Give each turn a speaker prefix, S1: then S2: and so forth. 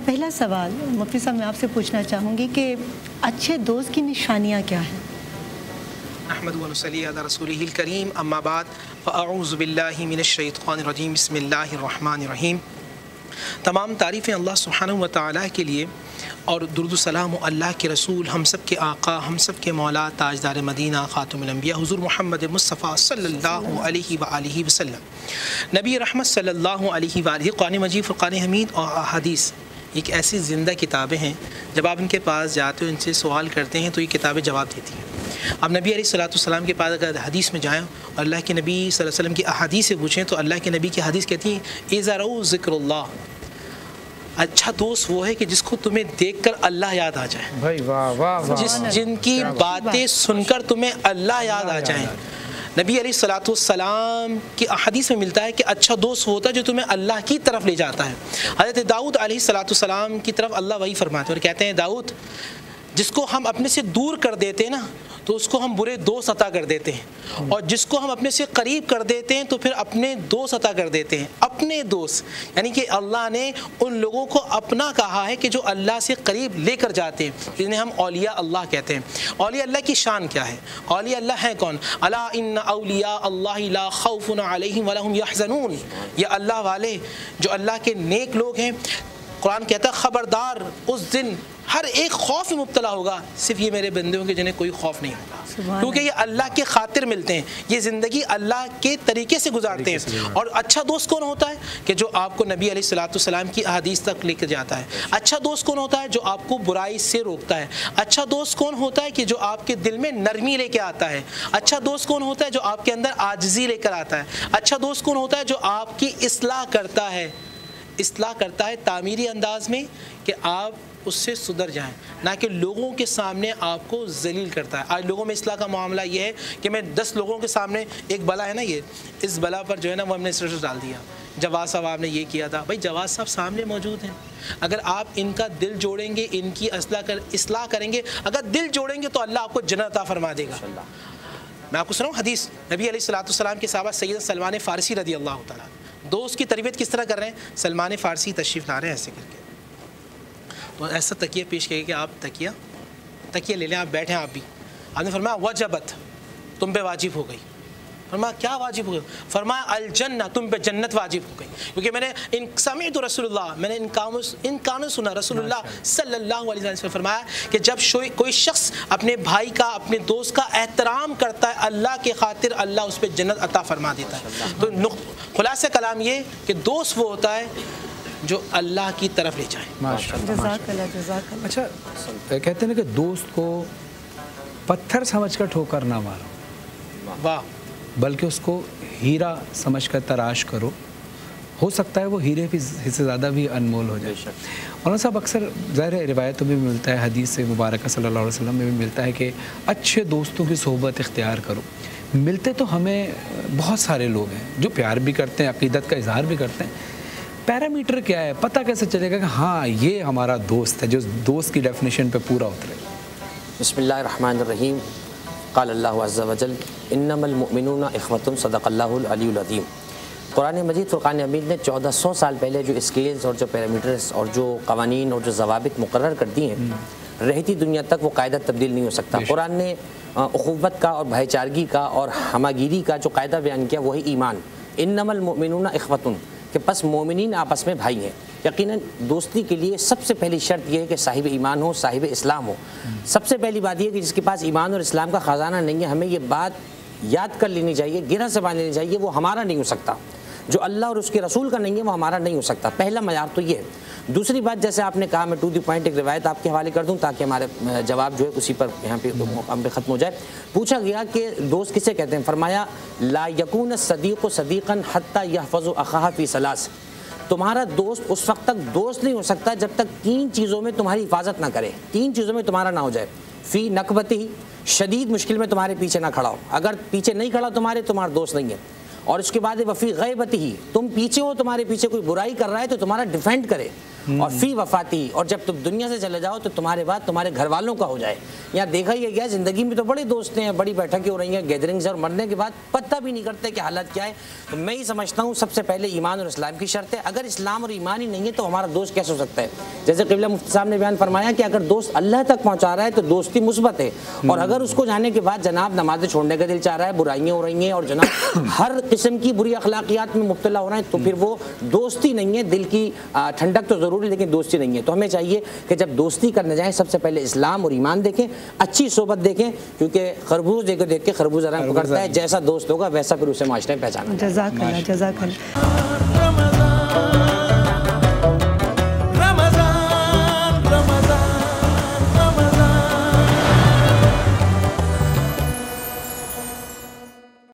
S1: پہلا سوال مفتی صاحب میں آپ سے پوچھنا چاہوں گی کہ اچھے دوست کی نشانیاں کیا ہیں؟
S2: احمد و نصلی علی رسولہ الکریم، اما بعد فاعوذ باللہ من الشیطان الرجیم، بسم اللہ الرحمن الرحیم۔ تمام تعریفیں اللہ سبحانہ و تعالیٰ کے لیے، اور درود و سلام اللہ کے رسول، ہم سب کے آقا، ہم سب کے مولا، تاجدار مدینہ، خاتم الانبیاء، حضور محمد مصطفیٰ صلی اللہ علیہ وآلہ وسلم، نبی رحمت صلی اللہ علیہ وآلہ۔ قرآن مجید، فرقان حمید اور احادیث ایک ایسی زندہ کتابیں ہیں، جب آپ ان کے پاس جاتے ہو، ان سے سوال کرتے ہیں تو یہ کتابیں جواب دیتی ہیں۔ اب نبی علیہ السلام کے پاس اگر حدیث میں جائیں اور اللہ کے نبی صلی اللہ علیہ وسلم کی احادیث سے پوچھیں تو اللہ کے نبی کی حدیث کہتی ہیں اذا رأوا ذکر اللہ، اچھا دوست وہ ہے کہ جس کو تمہیں دیکھ کر اللہ یاد آ جائے،
S3: بھائی واہ واہ واہ،
S2: جن کی باتیں سن کر تمہیں اللہ یاد آ جائیں۔ نبی علیہ السلام کی احادیث میں ملتا ہے کہ اچھا دوست ہوتا ہے جو تمہیں اللہ کی طرف لے جاتا ہے۔ حضرت داؤد علیہ السلام کی طرف اللہ وہی فرماتے ہیں اور کہتے ہیں داؤد، جس کو ہم اپنے سے دور کر دیتے ہیں نا تو اس کو ہم برے دوست عطا کر دیتے ہیں، اور جس کو ہم اپنے سے قریب کر دیتے ہیں تو پھر اپنے دوست عطا کر دیتے ہیں۔ اپنے دوست یعنی کہ اللہ نے ان لوگوں کو اپنا کہا ہے کہ جو اللہ سے قریب لے کر جاتے ہیں، جنہیں ہم اولیاء اللہ کہتے ہیں۔ اولیاء اللہ کی شان کیا ہے؟ اولیاء اللہ ہیں کون؟ الا ان اولیاء اللہ لا خوف علیہم ولا هم يحزنون، یہ اللہ والے جو اللہ کے نیک لوگ ہیں، قرآن کہتا ہے خبردار اس دن ہر ایک خوف میں مبتلا ہوگا، صرف یہ میرے بندے ہوں گے جنہیں کوئی خوف نہیں ہوگا، کیونکہ یہ اللہ کے خاطر ملتے ہیں، یہ زندگی اللہ کے طریقے سے گزارتے ہیں۔ اور اچھا دوست کون ہوتا ہے؟ کہ جو آپ کو نبی علیہ السلام کی احادیث تک لے کے جاتا ہے۔ اچھا دوست کون ہوتا ہے؟ جو آپ کو برائی سے روکتا ہے۔ اچھا دوست کون ہوتا ہے؟ کہ جو آپ کے دل میں نرمی لے کے آتا ہے۔ اچھا دوست کون ہوتا ہے؟ جو آپ کے اندر عاجزی لے کر آتا ہے۔ اچھا دوست کون ہوتا ہے؟ جو آپ کی اصلاح کرتا ہے، تعمیری انداز میں، کہ آپ اس سے سدھر جائیں، نہ کہ لوگوں کے سامنے آپ کو ذلیل کرتا ہے۔ آج لوگوں میں اصلاح کا معاملہ یہ ہے کہ میں 10 لوگوں کے سامنے، ایک بلا ہے نا، یہ اس بلا پر جو ہے نا وہ ہم نے اسٹیٹس ڈال دیا، جواز صاحب آپ نے یہ کیا تھا۔ بھائی جواز صاحب سامنے موجود ہیں، اگر آپ ان کا دل جوڑیں گے، ان کی اصلاح کریں گے، اگر دل جوڑیں گے تو اللہ آپ کو جنت عطا فرما دے گا۔ میں آپ کو سناؤں حدیث، نبی علیہ السلام کے صحابہ سیدنا سلمان فارسی رضی اللہ تعالیٰ، دوست کی تربیت کس طرح کر رہے ہیں؟ سلمان فارسی تشریف لا رہے ہیں ایسے کر کے، تو ایسا تکیہ پیش کیے کہ آپ تکیہ لے لیں، آپ بیٹھیں، آپ بھی، آپ نے فرمایا وجبت، تم پہ واجب ہو گئی۔ فرمایا کیا واجب ہو گئی؟ فرمایا الجنہ، تم پہ جنت واجب ہو گئی، کیونکہ میں نے سمعت رسول اللہ، میں نے ان کانوں سنا رسول اللہ صلی اللہ علیہ وسلم فرمایا کہ جب کوئی شخص اپنے بھائی کا، اپنے دوست کا احترام کرتا ہے اللہ کے خاطر، اللہ اس پہ جنت عطا فرما دیتا ہے۔ تو خلاصہ کلام یہ کہ دوست وہ ہوتا ہے جو اللہ کی طرف لے جائے۔
S1: جزاک اللہ، جزاک اللہ۔
S3: اچھا کہتے ہیں کہ دوست کو پتھر سمجھ کر ٹھوکر نہ مارو،
S2: واہ،
S3: بلکہ اس کو ہیرا سمجھ کر تراش کرو، ہو سکتا ہے وہ ہیرے سے زیادہ بھی انمول ہو جائے۔ مولانا صاحب اکثر ظاہر روایتوں میں بھی ملتا ہے، حدیث سے مبارکہ صلی اللہ علیہ وسلم میں بھی ملتا ہے کہ اچھے دوستوں کی صحبت اختیار کرو۔ ملتے تو ہمیں بہت سارے لوگ ہیں جو پیار بھی کرتے ہیں، عقیدت کا اظہار بھی کرتے ہیں، پیرامیٹر کیا ہے؟ پتہ کیسے چلے گا کہ ہاں یہ ہمارا دوست ہے جو دوست کی ڈیفینیشن پہ پورا اترے؟
S4: بسم اللہ الرحمن الرحیم، قال اللہ عز و جل انما المؤمنون اخوة، صدق اللہ العلی العظیم۔ قرآن مجید فرقان حمید نے 1400 سال پہلے جو اسکیلز اور جو پیرامیٹرز اور جو قوانین اور جو ضوابط مقرر کر دی ہیں، رہتی دنیا تک وہ قاعدہ تبدیل نہیں ہو سکتا۔ قرآن نے اخوت کا اور بھائی چارگی کا اور ہماگیری کا جو قاعدہ بیان کیا وہی ایمان، انما المؤمنون اخوة، کہ پس مومنین آپس میں بھائی ہیں۔ یقیناً دوستی کے لیے سب سے پہلی شرط یہ ہے کہ صاحب ایمان ہو، صاحب اسلام ہو۔ سب سے پہلی بات یہ ہے کہ جس کے پاس ایمان اور اسلام کا خزانہ نہیں ہے، ہمیں یہ بات یاد کر لینی چاہیے، گرہ سے باندھ لینی چاہیے، وہ ہمارا نہیں ہو سکتا۔ جو اللہ اور اس کے رسول کا نہیں ہے وہ ہمارا نہیں ہو سکتا۔ پہلا معیار تو یہ ہے۔ دوسری بات، جیسے آپ نے کہا، میں ٹو دی پوائنٹ ایک روایت آپ کے حوالے کر دوں تاکہ ہمارے جواب جو ہے اسی پر یہاں پہ ہم پہ ختم ہو جائے۔ پوچھا گیا کہ دوست کسے کہتے ہیں؟ فرمایا لا یکون الصدیق صدیقا حتی یحفظ اخاہ فی ثلاث، تمہارا دوست اس وقت تک دوست نہیں ہو سکتا جب تک 3 چیزوں میں تمہاری حفاظت نہ کرے، 3 چیزوں میں تمہارا نہ ہو جائے۔ فی نکبتی، شدید مشکل میں تمہارے پیچھے نہ کھڑا ہو، اگر پیچھے نہیں کھڑا تمہارا دوست نہیں ہے۔ اور اس کے بعد وفی غیبتی ہی، تم پیچھے ہو، تمہارے پیچھے کوئی برائی کر رہا ہے تو تمہارا ڈیفینڈ کرے، اور فی وفاتی، اور جب تم دنیا سے چلے جاؤ تو تمہارے بعد تمہارے گھر والوں کا ہو جائے۔ یہاں دیکھا ہی گیا زندگی میں تو بڑے دوست ہیں، بڑی بیٹھکیں ہو رہی ہیں، گیدرنگز، اور مرنے کے بعد پتہ بھی نہیں کرتے کہ حالت کیا ہے۔ تو میں ہی سمجھتا ہوں سب سے پہلے ایمان اور اسلام کی شرط ہے۔ اگر اسلام اور ایمان ہی نہیں ہے تو ہمارا دوست کیسے ہو سکتا ہے؟ جیسے قبلہ مفتی صاحب نے بیان فرمایا کہ اگر دوست اللہ تک پہنچا رہا ہے تو دوستی مثبت ہے، اور اگر اس کو جانے کے بعد جناب نمازیں چھوڑنے کا دل چاہ رہا ہے، برائیاں ہو رہی ہیں اور جناب ہر قسم کی بری اخلاقیات میں مبتلا ہو رہے ہیں، تو پھر وہ دوستی نہیں ہے۔ دل کی ٹھنڈک تو ضروری لیکن دوستی نہیں ہے۔ تو ہمیں چاہیے کہ جب دوستی کرنے جائیں سب سے پہلے اسلام اور ایمان دیکھیں، اچھی صحبت دیکھیں، کیونکہ خربوز دیکھ کے خربوز رنگ پکڑتا ہے، جیسا دوست ہوگا ویسا پھر اسے معاشرے میں پہچانا۔
S1: جزاک اللہ، جزاک اللہ۔